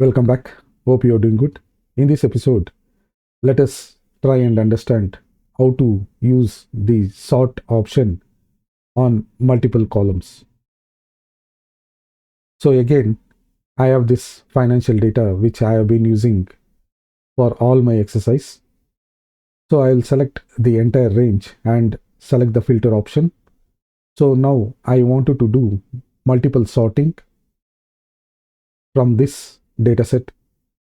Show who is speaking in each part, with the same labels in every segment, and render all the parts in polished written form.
Speaker 1: Welcome back. Hope you're doing good. In this episode, let us try and understand how to use the sort option on multiple columns. So again, I have this financial data which I have been using for all my exercise. So I'll select the entire range and select the filter option. So now I wanted to do multiple sorting from this dataset.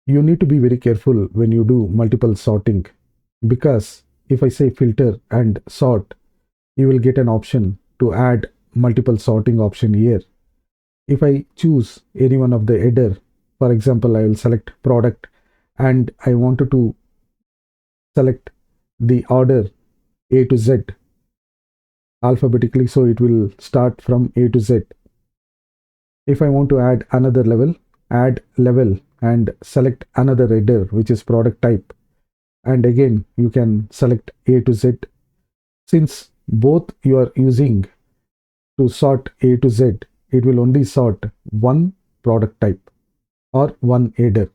Speaker 1: You need to be very careful when you do multiple sorting, because if I say filter and sort, you will get an option to add multiple sorting option here. If I choose any one of the header, for example, I will select product and I wanted to select the order A to Z alphabetically, so it will start from A to Z. If I want to add another level, add level and select another header which is product type, and again you can select A to Z. Since both you are using to sort A to Z, it will only sort one product type or one header.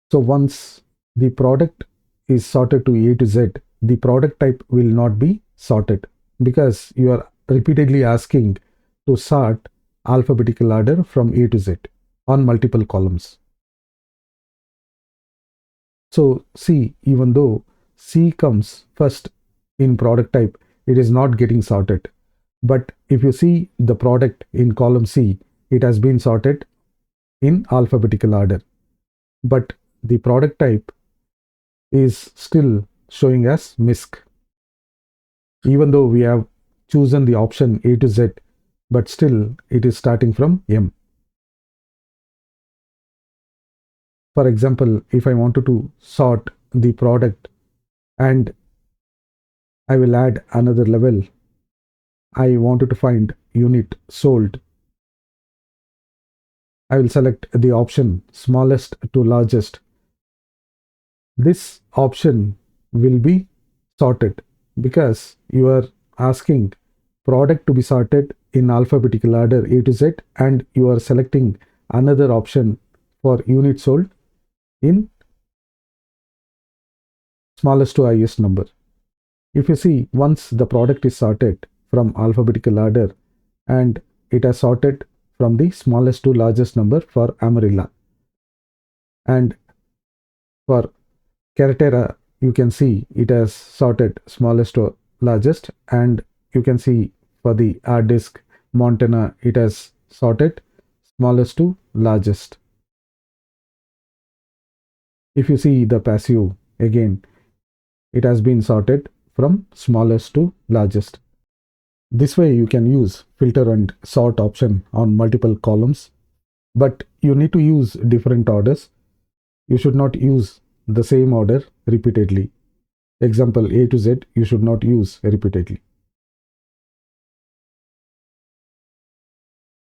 Speaker 1: So once the product is sorted to A to Z, the product type will not be sorted, because you are repeatedly asking to sort alphabetical order from A to Z on multiple columns. So C, even though C comes first in product type, it is not getting sorted. But if you see the product in column C, it has been sorted in alphabetical order. But the product type is still showing as MISC. Even though we have chosen the option A to Z, but still it is starting from M. For example, if I wanted to sort the product and I will add another level, I wanted to find unit sold, I will select the option smallest to largest. This option will be sorted because you are asking product to be sorted in alphabetical order A to Z, and you are selecting another option for unit sold in smallest to highest number. If you see, once the product is sorted from alphabetical order and it has sorted from the smallest to largest number for Amarilla, and for Cartera you can see it has sorted smallest to largest, and you can see for the hard disk Montana it has sorted smallest to largest. If you see the passive, again it has been sorted from smallest to largest. This way you can use filter and sort option on multiple columns, but you need to use different orders. You should not use the same order repeatedly. Example, A to Z you should not use repeatedly.